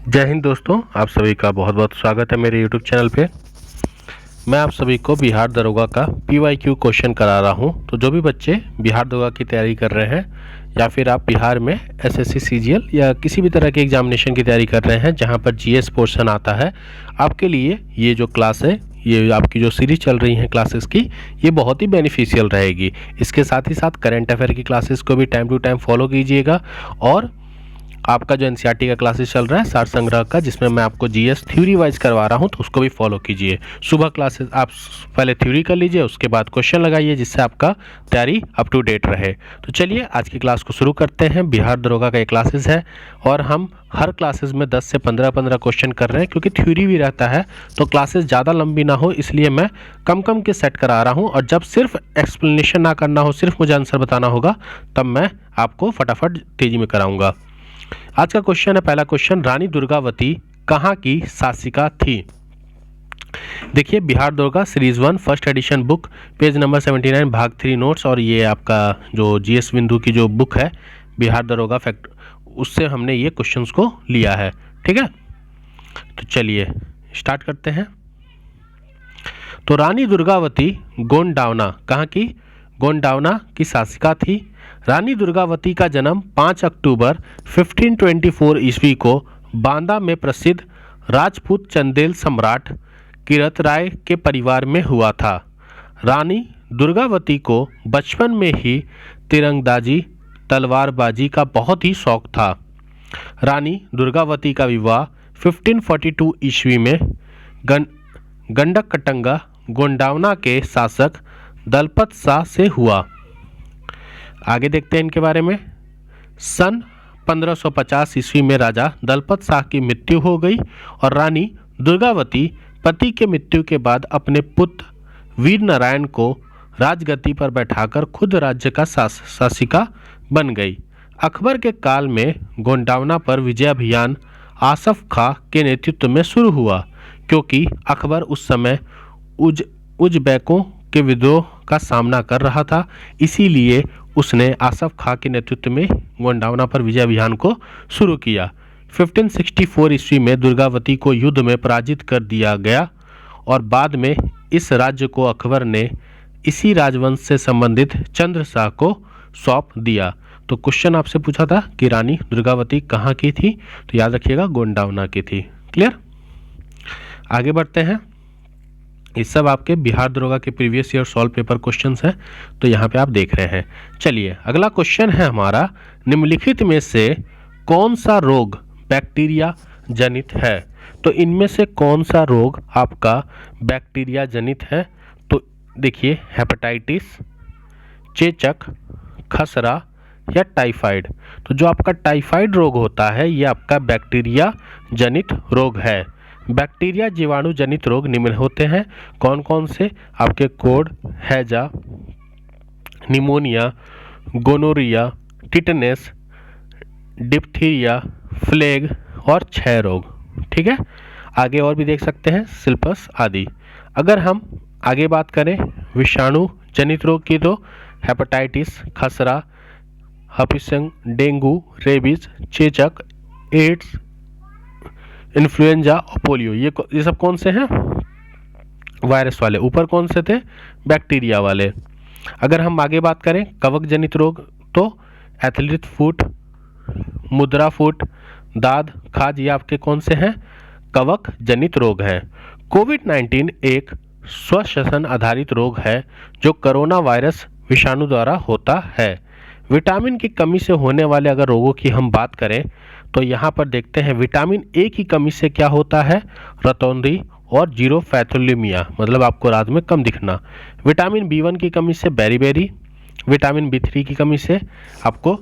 जय हिंद दोस्तों, आप सभी का बहुत बहुत स्वागत है मेरे YouTube चैनल पे। मैं आप सभी को बिहार दरोगा का PYQ क्वेश्चन करा रहा हूं। तो जो भी बच्चे बिहार दरोगा की तैयारी कर रहे हैं या फिर आप बिहार में SSC CGL या किसी भी तरह के एग्जामिनेशन की तैयारी कर रहे हैं जहां पर GS पोर्शन आता है, आपके लिए ये जो क्लास है, ये आपकी जो सीरीज चल रही हैं क्लासेस की, ये बहुत ही बेनिफिशियल रहेगी। इसके साथ ही साथ करंट अफेयर की क्लासेस को भी टाइम टू टाइम फॉलो कीजिएगा। और आपका जो NCERT का क्लासेस चल रहा है सार संग्रह का, जिसमें मैं आपको GS थ्योरी वाइज करवा रहा हूं, तो उसको भी फॉलो कीजिए। सुबह क्लासेस आप पहले थ्योरी कर लीजिए, उसके बाद क्वेश्चन लगाइए, जिससे आपका तैयारी अप टू डेट रहे। तो चलिए आज की क्लास को शुरू करते हैं। बिहार दरोगा का ये क्लासेस है और हम हर क्लासेस में 10 से 15 क्वेश्चन कर रहे हैं, क्योंकि थ्योरी भी रहता है तो क्लासेस ज़्यादा लंबी ना हो, इसलिए मैं कम कम के सेट करा रहा हूँ। और जब सिर्फ एक्सप्लेनेशन ना करना हो, सिर्फ मुझे आंसर बताना होगा, तब मैं आपको फटाफट तेजी में कराऊंगा। आज का क्वेश्चन है, पहला क्वेश्चन, रानी दुर्गावती कहाँ की शासिका थी? देखिए, बिहार दरोगा series 1 first edition book, page number 79, भाग 3 नोट्स। और ये आपका जो GS बिंदु की जो बुक है बिहार दरोगा फैक्ट, उससे हमने ये क्वेश्चंस को लिया है। ठीक है, तो चलिए स्टार्ट करते हैं। तो रानी दुर्गावती गोंडावना कहाँ की? गोंडावना की शासिका थी। रानी दुर्गावती का जन्म 5 अक्टूबर 1524 ईस्वी को बांदा में प्रसिद्ध राजपूत चंदेल सम्राट किरतराय के परिवार में हुआ था। रानी दुर्गावती को बचपन में ही तीरंदाजी तलवारबाजी का बहुत ही शौक था। रानी दुर्गावती का विवाह 1542 ईस्वी में गंडक कटंगा गोंडावना के शासक दलपत शाह से हुआ। आगे देखते हैं इनके बारे में। सन 1550 ईस्वी में राजा दलपत शाह की मृत्यु हो गई और रानी दुर्गावती पति के मृत्यु के बाद अपने पुत्र वीर नारायण को राजगद्दी पर बैठाकर खुद राज्य का शासिका बन गई। अकबर के काल में गोंडावना पर विजय अभियान आसफ खां के नेतृत्व में शुरू हुआ, क्योंकि अकबर उस समय उज़्बेकों के विद्रोह का सामना कर रहा था। इसीलिए उसने आसफ खां के नेतृत्व में गोंडावना पर विजय अभियान को शुरू किया। 1564 ईस्वी में दुर्गावती को युद्ध में पराजित कर दिया गया और बाद में इस राज्य को अकबर ने इसी राजवंश से संबंधित चंद्र शाह को सौंप दिया। तो क्वेश्चन आपसे पूछा था कि रानी दुर्गावती कहाँ की थी, तो याद रखिएगा गोंडावना की थी। क्लियर? आगे बढ़ते हैं। ये सब आपके बिहार दरोगा के previous year solve paper questions हैं, तो यहाँ पे आप देख रहे हैं। चलिए अगला क्वेश्चन है हमारा, निम्नलिखित में से कौन सा रोग बैक्टीरिया जनित है? तो इनमें से कौन सा रोग आपका बैक्टीरिया जनित है? तो देखिए, हेपेटाइटिस, चेचक, खसरा या टाइफाइड। तो जो आपका टाइफाइड रोग होता है, ये आपका बैक्टीरिया जनित रोग है। बैक्टीरिया जीवाणु जनित रोग निम्न होते हैं। कौन कौन से? आपके कोड, हैजा, pneumonia, gonorrhoea, tetanus, diphtheria, plague और क्षय रोग। ठीक है, आगे और भी देख सकते हैं, सिल्पस आदि। अगर हम आगे बात करें विषाणु जनित रोग की, तो हेपेटाइटिस, खसरा, हफिसंग, डेंगू, रेबीज, चेचक, एड्स, इन्फ्लुएंजा और पोलियो, ये सब कौन से हैं? वायरस वाले। ऊपर कौन से थे? बैक्टीरिया वाले। अगर हम आगे बात करें कवक जनित रोग, तो एथलीट फुट, मुद्रा फुट, दाद, खाज, ये आपके कौन से हैं? कवक जनित रोग हैं। कोविड-19 एक श्वसन आधारित रोग है जो कोरोना वायरस विषाणु द्वारा होता है। विटामिन की कमी से होने वाले अगर रोगों की हम बात करें, तो यहाँ पर देखते हैं विटामिन ए की कमी से क्या होता है? रतौंधी और जीरोफैथोलीमिया, मतलब आपको रात में कम दिखना। विटामिन B1 की कमी से बेरीबेरी। विटामिन B3 की कमी से आपको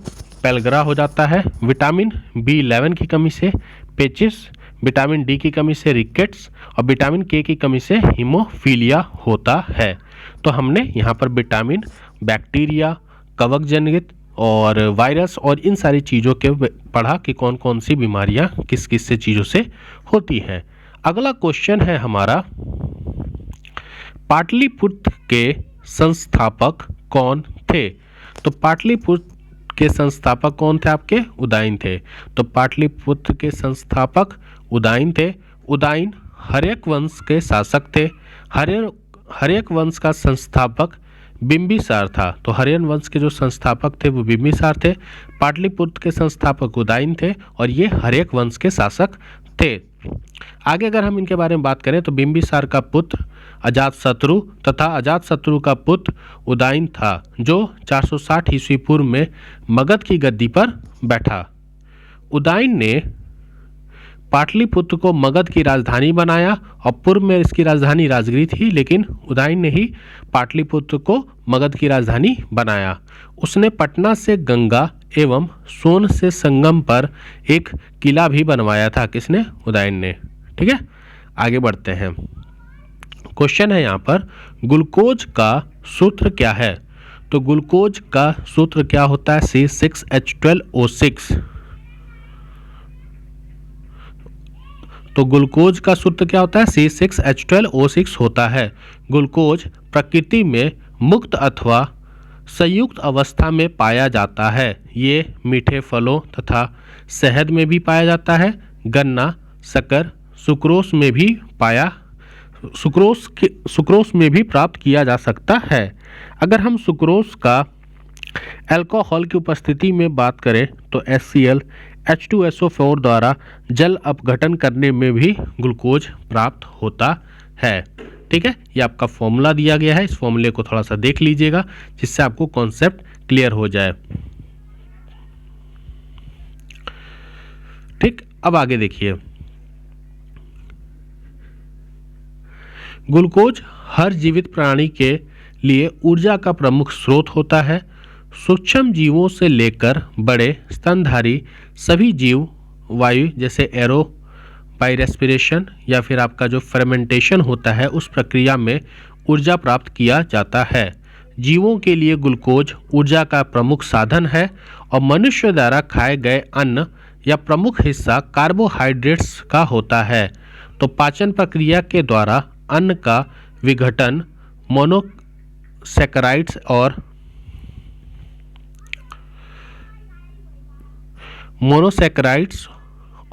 पेलग्रा हो जाता है। विटामिन B11 की कमी से पेचिस। विटामिन डी की कमी से रिकेट्स और विटामिन के की कमी से हीमोफीलिया होता है। तो हमने यहाँ पर विटामिन, बैक्टीरिया, कवक जनित और वायरस और इन सारी चीज़ों के पढ़ा कि कौन कौन सी बीमारियां किस किस से चीज़ों से होती हैं। अगला क्वेश्चन है हमारा, पाटलिपुत्र के संस्थापक कौन थे? तो पाटलिपुत्र इसके संस्थापक कौन थे आपके? उदयन थे। तो पाटलिपुत्र के संस्थापक उदयन थे। उदयन हर्यक वंश के शासक थे। हर्यक वंश का संस्थापक बिंबिसार था। तो हर्यन वंश के जो संस्थापक थे वो बिंबिसार थे। पाटलिपुत्र के संस्थापक उदयन थे और ये हर्यक वंश के शासक थे। आगे अगर हम इनके बारे में बात करें तो बिंबिसार का पुत्र अजातशत्रु तथा अजातशत्रु का पुत्र उदयन था, जो 460 ईस्वी पूर्व में मगध की गद्दी पर बैठा। उदयन ने पाटलिपुत्र को मगध की राजधानी बनाया और पूर्व में इसकी राजधानी राजगिरी थी, लेकिन उदयन ने ही पाटलिपुत्र को मगध की राजधानी बनाया। उसने पटना से गंगा एवं सोन से संगम पर एक किला भी बनवाया था। किसने? उदयन ने। ठीक है, आगे बढ़ते हैं। क्वेश्चन है यहाँ पर, ग्लूकोज का सूत्र क्या है? तो ग्लूकोज का सूत्र क्या होता है? C6H12O6। तो ग्लूकोज का सूत्र क्या होता है? C6H12O6 होता है। ग्लूकोज प्रकृति में मुक्त अथवा संयुक्त अवस्था में पाया जाता है। ये मीठे फलों तथा शहद में भी पाया जाता है। गन्ना, शक्कर, सुक्रोस में भी प्राप्त किया जा सकता है। अगर हम सुक्रोस का अल्कोहल की उपस्थिति में बात करें तो HCl H2SO4 द्वारा जल अपघटन करने में भी ग्लूकोज प्राप्त होता है। ठीक है, ये आपका फॉर्मूला दिया गया है, इस फॉर्मूले को थोड़ा सा देख लीजिएगा जिससे आपको कॉन्सेप्ट क्लियर हो जाए। ठीक, अब आगे देखिए। ग्लूकोज हर जीवित प्राणी के लिए ऊर्जा का प्रमुख स्रोत होता है। सूक्ष्म जीवों से लेकर बड़े स्तनधारी सभी जीव वायु जैसे एरो बाय रेस्पिरेशन या फिर आपका जो फर्मेंटेशन होता है उस प्रक्रिया में ऊर्जा प्राप्त किया जाता है। जीवों के लिए ग्लूकोज ऊर्जा का प्रमुख साधन है और मनुष्य द्वारा खाए गए अन्न या प्रमुख हिस्सा कार्बोहाइड्रेट्स का होता है। तो पाचन प्रक्रिया के द्वारा अन्न का विघटन मोनोसैकेराइड्स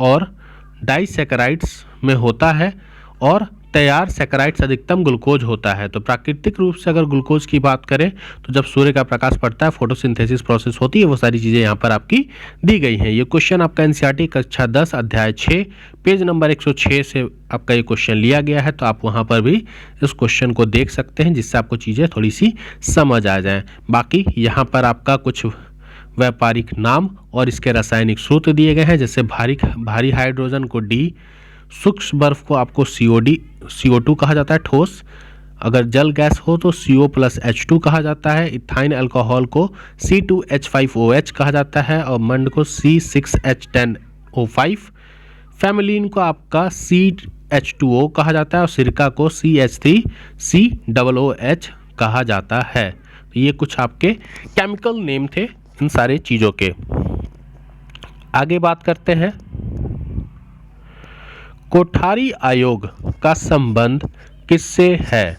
और डाइसैकेराइड्स में होता है और तैयार सैकेराइड्स अधिकतम ग्लूकोज होता है। तो प्राकृतिक रूप से अगर ग्लूकोज की बात करें तो जब सूर्य का प्रकाश पड़ता है फोटोसिंथेसिस प्रोसेस होती है, वो सारी चीज़ें यहाँ पर आपकी दी गई हैं। ये क्वेश्चन आपका NCERT कक्षा 10 अध्याय 6 पेज नंबर 106 से आपका ये क्वेश्चन लिया गया है। तो आप वहाँ पर भी इस क्वेश्चन को देख सकते हैं जिससे आपको चीज़ें थोड़ी सी समझ आ जाएँ। बाकी यहाँ पर आपका कुछ व्यापारिक नाम और इसके रासायनिक सूत्र दिए गए हैं, जैसे भारी हाइड्रोजन को D, सूक्ष्म बर्फ को आपको CO2 कहा जाता है ठोस, अगर जल गैस हो तो CO+H2 कहा जाता है, इथाइन अल्कोहल को C2H5OH कहा जाता है और मंड को C6H10O5, फैमिलीन को आपका CH2O कहा जाता है और सिरका को CH3COOH कहा जाता है। तो ये कुछ आपके केमिकल नेम थे इन सारे चीज़ों के। आगे बात करते हैं, कोठारी आयोग का संबंध किससे है?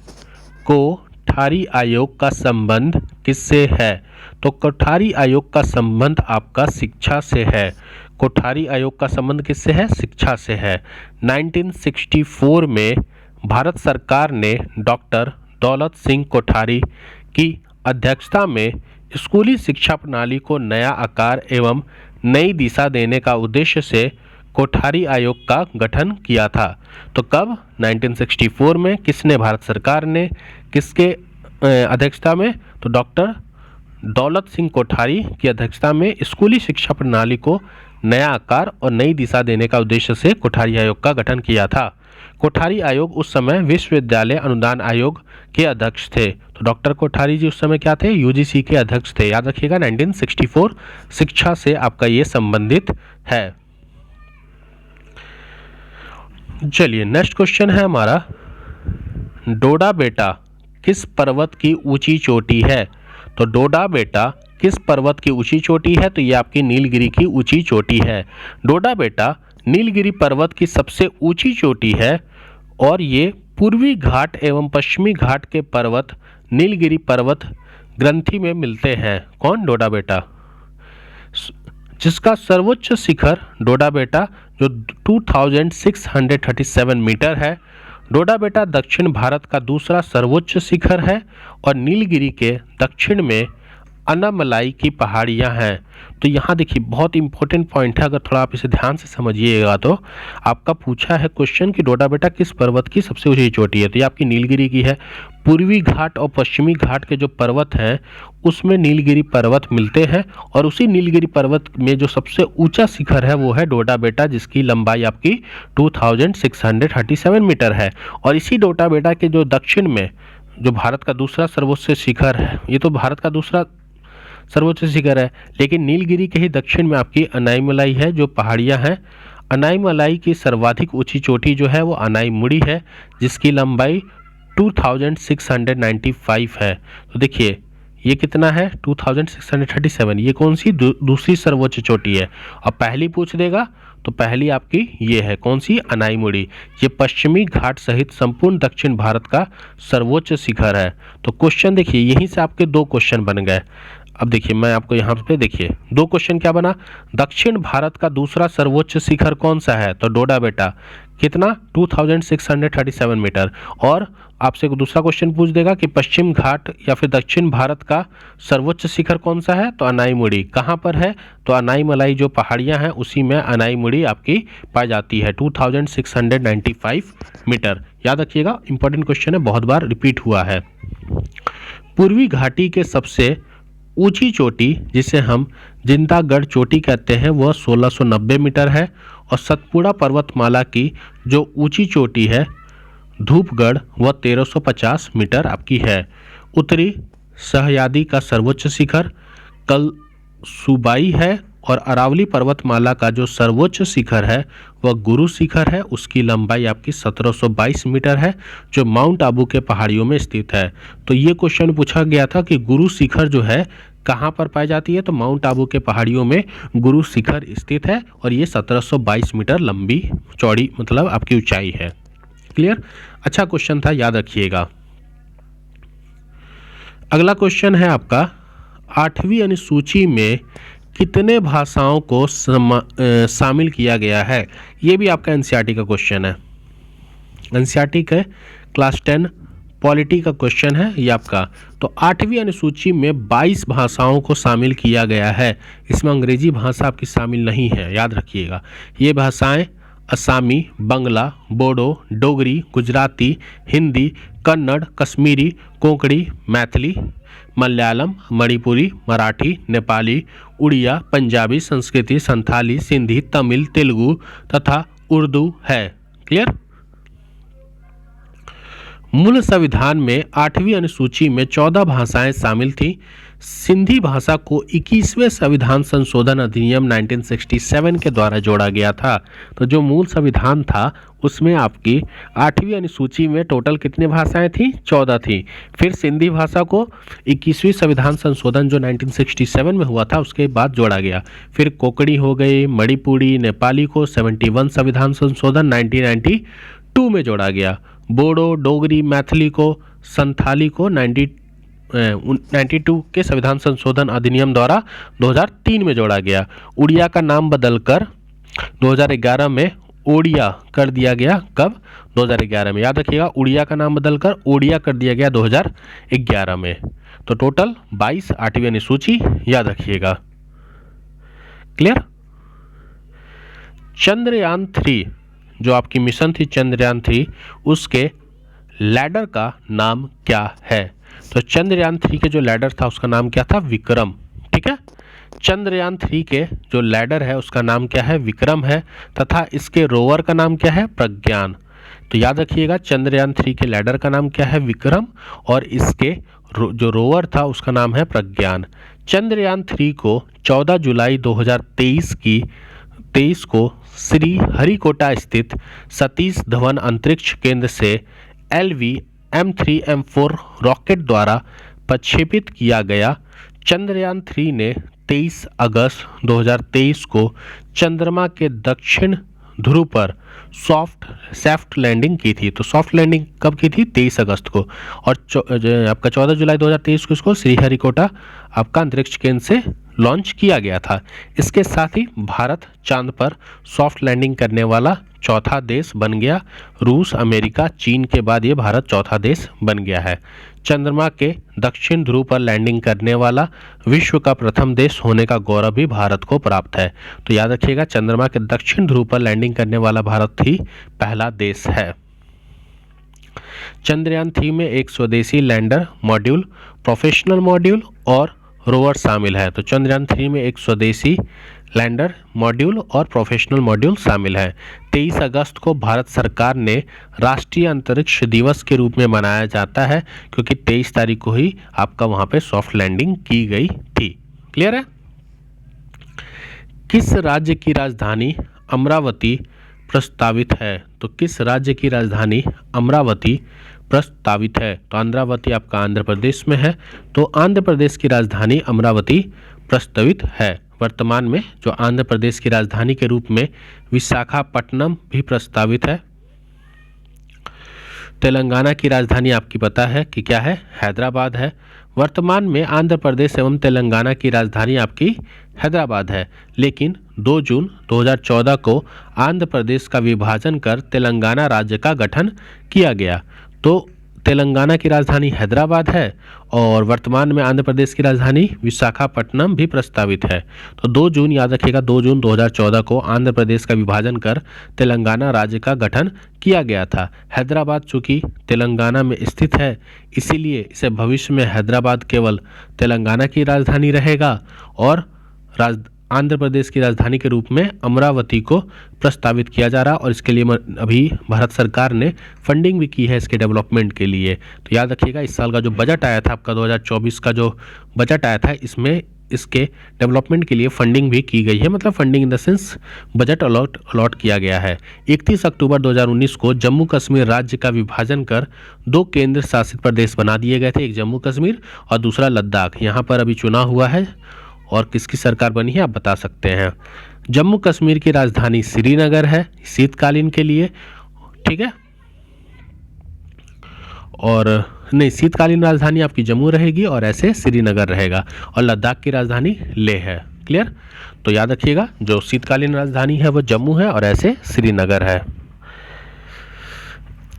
कोठारी आयोग का संबंध किससे है? तो कोठारी आयोग का संबंध आपका शिक्षा से है। कोठारी आयोग का संबंध किससे है? शिक्षा से है। 1964 में भारत सरकार ने डॉक्टर दौलत सिंह कोठारी की अध्यक्षता में स्कूली शिक्षा प्रणाली को नया आकार एवं नई दिशा देने का उद्देश्य से कोठारी आयोग का गठन किया था। तो कब? 1964 में। किसने? भारत सरकार ने। किसके अध्यक्षता में? तो डॉक्टर दौलत सिंह कोठारी की अध्यक्षता में स्कूली शिक्षा प्रणाली को नया आकार और नई दिशा देने का उद्देश्य से कोठारी आयोग का गठन किया था। कोठारी आयोग उस समय विश्वविद्यालय अनुदान आयोग के अध्यक्ष थे। तो डॉक्टर कोठारी जी उस समय क्या थे? UGC के अध्यक्ष थे। याद रखिएगा 1964 शिक्षा से आपका ये संबंधित है। चलिए नेक्स्ट क्वेश्चन है हमारा, डोडा बेटा किस पर्वत की ऊंची चोटी है? तो डोडा बेटा किस पर्वत की ऊंची चोटी है? तो ये आपकी नीलगिरी की ऊंची चोटी है। डोडा बेटा नीलगिरी पर्वत की सबसे ऊंची चोटी है और ये पूर्वी घाट एवं पश्चिमी घाट के पर्वत नीलगिरी पर्वत ग्रंथि में मिलते हैं। कौन? डोडा बेटा। जिसका सर्वोच्च शिखर डोडा बेटा जो 2637 मीटर है। डोडा बेटा दक्षिण भारत का दूसरा सर्वोच्च शिखर है और नीलगिरी के दक्षिण में अनामलाई की पहाड़ियां हैं। तो यहाँ देखिए बहुत इंपॉर्टेंट पॉइंट है, अगर थोड़ा आप इसे ध्यान से समझिएगा तो आपका पूछा है क्वेश्चन कि डोडा बेटा किस पर्वत की सबसे ऊंची चोटी है, तो ये आपकी नीलगिरी की है। पूर्वी घाट और पश्चिमी घाट के जो पर्वत हैं उसमें नीलगिरी पर्वत मिलते हैं और उसी नीलगिरी पर्वत में जो सबसे ऊंचा शिखर है वो है डोडा बेटा, जिसकी लंबाई आपकी 2637 मीटर है। और इसी डोडा बेटा के जो दक्षिण में जो भारत का दूसरा सर्वोच्च शिखर है, ये तो भारत का दूसरा सर्वोच्च शिखर है, लेकिन नीलगिरी के ही दक्षिण में आपकी अनाईमलाई है जो पहाड़ियां हैं। अनाईमलाई की सर्वाधिक ऊंची चोटी जो है वो अनाईमुड़ी है, जिसकी लंबाई 2695 है। तो देखिए ये कितना है 2637, ये कौन सी दूसरी सर्वोच्च चोटी है। अब पहली पूछ देगा तो पहली आपकी ये है कौन सी, अनाईमुड़ी। ये पश्चिमी घाट सहित संपूर्ण दक्षिण भारत का सर्वोच्च शिखर है। तो क्वेश्चन देखिए यहीं से आपके दो क्वेश्चन बन गए। अब देखिए मैं आपको यहाँ पे देखिए दो क्वेश्चन क्या बना, दक्षिण भारत का दूसरा सर्वोच्च शिखर कौन सा है, तो डोडा बेटा कितना 2637 मीटर। और आपसे दूसरा क्वेश्चन पूछ देगा कि पश्चिम घाट या फिर दक्षिण भारत का सर्वोच्च शिखर कौन सा है, तो अनाईमुड़ी कहाँ पर है, तो अनाईमलाई जो पहाड़ियाँ हैं उसी में अनाईमुड़ी आपकी पाई जाती है 2695 मीटर। याद रखिएगा इंपॉर्टेंट क्वेश्चन है, बहुत बार रिपीट हुआ है। पूर्वी घाटी के सबसे ऊंची चोटी जिसे हम जिंदागढ़ चोटी कहते हैं वह 1690 मीटर है और सतपुड़ा पर्वतमाला की जो ऊंची चोटी है धूपगढ़ वह 1350 मीटर आपकी है। उत्तरी सह्याद्री का सर्वोच्च शिखर कल सुबाई है और अरावली पर्वतमाला का जो सर्वोच्च शिखर है वह गुरु शिखर है, उसकी लंबाई आपकी 1722 मीटर है जो माउंट आबू के पहाड़ियों में स्थित है। तो ये क्वेश्चन पूछा गया था कि गुरु शिखर जो है कहाँ पर पाई जाती है, तो माउंट आबू के पहाड़ियों में गुरु शिखर स्थित है और ये 1722 मीटर लंबी चौड़ी मतलब आपकी ऊंचाई है। क्लियर, अच्छा क्वेश्चन था, याद रखिएगा। अगला क्वेश्चन है आपका 8वीं अनुसूची में कितने भाषाओं को शामिल किया गया है। ये भी आपका एनसीईआरटी का क्वेश्चन है, एनसीईआरटी के क्लास 10 पॉलिटी का क्वेश्चन है ये आपका। तो 8वीं अनुसूची में 22 भाषाओं को शामिल किया गया है, इसमें अंग्रेजी भाषा आपकी शामिल नहीं है, याद रखिएगा। ये भाषाएं असमी, बंगला, बोडो, डोगरी, गुजराती, हिंदी, कन्नड़, कश्मीरी, कोंकणी, मैथिली, मलयालम, मणिपुरी, मराठी, नेपाली, उड़िया, पंजाबी, संस्कृति, संथाली, सिंधी, तमिल, तेलुगु तथा उर्दू है। क्लियर। मूल संविधान में 8वीं अनुसूची में 14 भाषाएं शामिल थीं। सिंधी भाषा को 21वें संविधान संशोधन अधिनियम 1967 के द्वारा जोड़ा गया था। तो जो मूल संविधान था उसमें आपकी 8वीं अनुसूची में टोटल कितनी भाषाएं थीं, 14 थीं। फिर सिंधी भाषा को 21वीं संविधान संशोधन जो 1967 में हुआ था उसके बाद जोड़ा गया। फिर कोंकणी हो गई, मणिपुरी, नेपाली को 71 संविधान संशोधन 1992 में जोड़ा गया। बोडो, डोगरी, मैथिली को, संथाली को 92 के संविधान संशोधन अधिनियम द्वारा 2003 में जोड़ा गया। उड़िया का नाम बदलकर 2011 में ओडिया कर दिया गया। कब, 2011 में। याद रखिएगा उड़िया का नाम बदलकर ओडिया कर दिया गया 2011 में। तो टोटल 22 8वीं अनुसूची, याद रखिएगा। क्लियर। चंद्रयान 3 जो आपकी मिशन थी चंद्रयान 3 उसके लैडर का नाम क्या है। तो चंद्रयान 3 के जो लैडर था उसका नाम क्या था, विक्रम। ठीक है, चंद्रयान 3 के जो लैडर है उसका नाम क्या है, विक्रम है, तथा इसके रोवर का नाम क्या है, प्रज्ञान। तो याद रखिएगा चंद्रयान 3 के लैडर का नाम क्या है, विक्रम, और इसके जो रोवर था उसका नाम है प्रज्ञान। चंद्रयान 3 को 14 जुलाई 2023 को श्री हरिकोटा स्थित सतीश धवन अंतरिक्ष केंद्र से LV-M3M4 रॉकेट द्वारा प्रक्षेपित किया गया। चंद्रयान 3 ने 23 अगस्त 2023 को चंद्रमा के दक्षिण ध्रुव पर सॉफ्ट लैंडिंग की थी। तो सॉफ्ट लैंडिंग कब की थी, 23 अगस्त को। और आपका 14 जुलाई 2023 को इसको श्रीहरिकोटा आपका अंतरिक्ष केंद्र से लॉन्च किया गया था। इसके साथ ही भारत चांद पर सॉफ्ट लैंडिंग करने वाला चौथा देश बन गया। रूस, अमेरिका, चीन के बाद ये भारत चौथा देश बन गया है। चंद्रमा के दक्षिण ध्रुव पर लैंडिंग करने वाला विश्व का प्रथम देश होने का गौरव भी भारत को प्राप्त है। तो याद रखिएगा, चंद्रमा के दक्षिण ध्रुव पर लैंडिंग करने वाला भारत ही पहला देश है। चंद्रयान 3 में एक स्वदेशी लैंडर मॉड्यूल, प्रोफेशनल मॉड्यूल और रोवर शामिल है। तो चंद्रयान 3 में एक स्वदेशी लैंडर मॉड्यूल और प्रोफेशनल मॉड्यूल शामिल है। 23 अगस्त को भारत सरकार ने राष्ट्रीय अंतरिक्ष दिवस के रूप में मनाया जाता है, क्योंकि 23 तारीख को ही आपका वहां पे सॉफ्ट लैंडिंग की गई थी। क्लियर है? किस राज्य की राजधानी अमरावती प्रस्तावित है? तो किस राज्य की राजधानी अमरावती प्रस्तावित है? तो अमरावती आपका आंध्र प्रदेश में है। तो आंध्र प्रदेश की राजधानी अमरावती प्रस्तावित है। वर्तमान में जो आंध्र प्रदेश की राजधानी के रूप में विशाखापट्टनम भी प्रस्तावित है। तेलंगाना की राजधानी आपकी पता है कि क्या है? हैदराबाद है। वर्तमान में आंध्र प्रदेश एवं तेलंगाना की राजधानी आपकी हैदराबाद है, लेकिन 2 जून 2014 को आंध्र प्रदेश का विभाजन कर तेलंगाना राज्य का गठन किया गया। तो तेलंगाना की राजधानी हैदराबाद है और वर्तमान में आंध्र प्रदेश की राजधानी विशाखापट्टनम भी प्रस्तावित है। तो 2 जून याद रखिएगा, 2 जून 2014 को आंध्र प्रदेश का विभाजन कर तेलंगाना राज्य का गठन किया गया था। हैदराबाद चूँकि तेलंगाना में स्थित है, इसीलिए इसे भविष्य में हैदराबाद केवल तेलंगाना की राजधानी रहेगा और आंध्र प्रदेश की राजधानी के रूप में अमरावती को प्रस्तावित किया जा रहा है। और इसके लिए अभी भारत सरकार ने फंडिंग भी की है इसके डेवलपमेंट के लिए। तो याद रखिएगा, इस साल का जो बजट आया था आपका 2024 का जो बजट आया था, इसमें इसके डेवलपमेंट के लिए फंडिंग भी की गई है। मतलब funding in the sense budget allot किया गया है। 31 अक्टूबर 2019 को जम्मू कश्मीर राज्य का विभाजन कर 2 केंद्र शासित प्रदेश बना दिए गए थे, एक जम्मू कश्मीर और दूसरा लद्दाख। यहाँ पर अभी चुनाव हुआ है और किसकी सरकार बनी है आप बता सकते हैं। जम्मू कश्मीर की राजधानी श्रीनगर है शीतकालीन के लिए, ठीक है। और नहीं, शीतकालीन राजधानी आपकी जम्मू रहेगी और ऐसे श्रीनगर रहेगा, और लद्दाख की राजधानी लेह है। क्लियर? तो याद रखिएगा, जो शीतकालीन राजधानी है वो जम्मू है और ऐसे श्रीनगर है।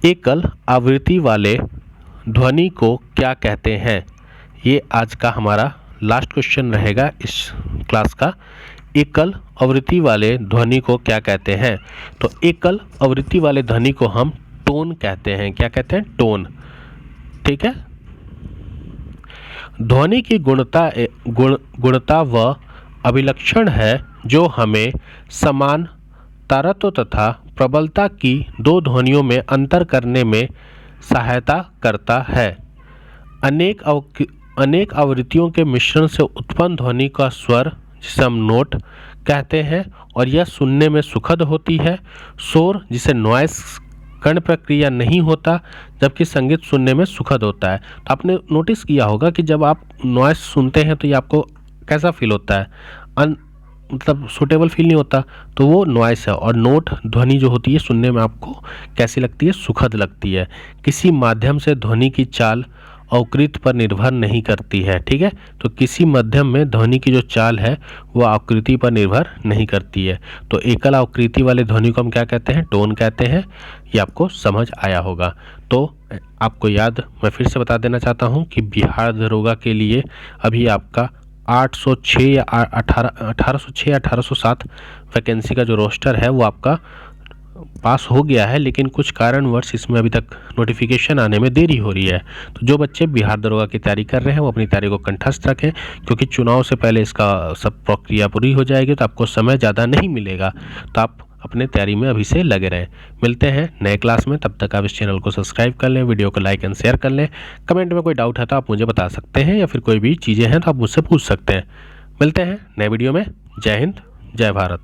एकल आवृत्ति वाले ध्वनि को क्या कहते हैं? ये आज का हमारा लास्ट क्वेश्चन रहेगा इस क्लास का। एकल आवृत्ति वाले ध्वनि को क्या कहते हैं? तो एकल आवृत्ति वाले ध्वनि को हम टोन कहते हैं। क्या कहते हैं? टोन। ठीक है। ध्वनि की गुणता व अभिलक्षण है जो हमें समान तारत्व तथा प्रबलता की 2 ध्वनियों में अंतर करने में सहायता करता है। अनेक आवृत्तियों के मिश्रण से उत्पन्न ध्वनि का स्वर, जिसे हम नोट कहते हैं, और यह सुनने में सुखद होती है। शोर, जिसे नॉइस, कर्ण प्रक्रिया नहीं होता, जबकि संगीत सुनने में सुखद होता है। तो आपने नोटिस किया होगा कि जब आप नॉइस सुनते हैं तो ये आपको कैसा फील होता है? मतलब सूटेबल फील नहीं होता, तो वो नॉइस है। और नोट ध्वनि जो होती है सुनने में आपको कैसी लगती है? सुखद लगती है। किसी माध्यम से ध्वनि की चाल आकृति पर निर्भर नहीं करती है। ठीक है, तो किसी माध्यम में ध्वनि की जो चाल है वो आकृति पर निर्भर नहीं करती है। तो एकल आकृति वाले ध्वनि को हम क्या कहते हैं? टोन कहते हैं। ये आपको समझ आया होगा। तो आपको याद मैं फिर से बता देना चाहता हूँ कि बिहार दरोगा के लिए अभी आपका 806 या 1807 वैकेंसी का जो रोस्टर है वो आपका पास हो गया है, लेकिन कुछ कारणवश इसमें अभी तक नोटिफिकेशन आने में देरी हो रही है। तो जो बच्चे बिहार दरोगा की तैयारी कर रहे हैं वो अपनी तैयारी को कंठस्थ रखें, क्योंकि चुनाव से पहले इसका सब प्रक्रिया पूरी हो जाएगी, तो आपको समय ज़्यादा नहीं मिलेगा। तो आप अपने तैयारी में अभी से लगे रहें। मिलते हैं नए क्लास में, तब तक आप इस चैनल को सब्सक्राइब कर लें, वीडियो को लाइक एंड शेयर कर लें। कमेंट में कोई डाउट है तो आप मुझे बता सकते हैं, या फिर कोई भी चीज़ें हैं तो आप मुझसे पूछ सकते हैं। मिलते हैं नए वीडियो में। जय हिंद, जय भारत।